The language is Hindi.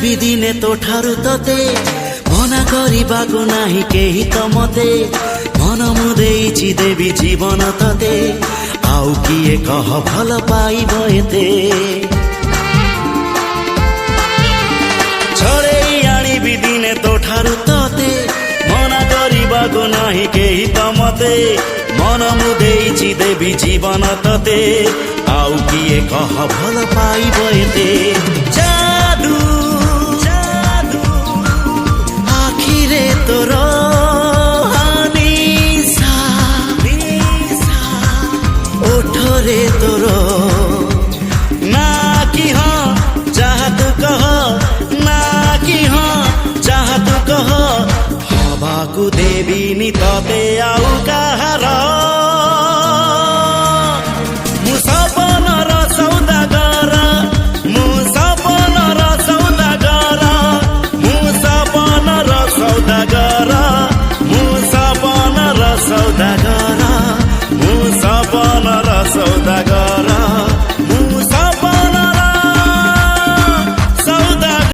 आनिबि दिने तो ठारु तते मना करिबाको नाही केही त मते मन मुदेइछि देवी जीवन तते आउ किए कह भल पाइब एते छड़ेई आनिबि दिने तो ठारु तते मना करिबाको नाही केही त मते मन मुदेइछि देवी जीवन तते आउ किए कह भल पाइब एते जादू जादू आखिरे तोर निशा ओठरे तोर ना कि हाँ चाह तू कह ना कि हाँ चाह तू कह हवाकू देवी नि तते आउ कहार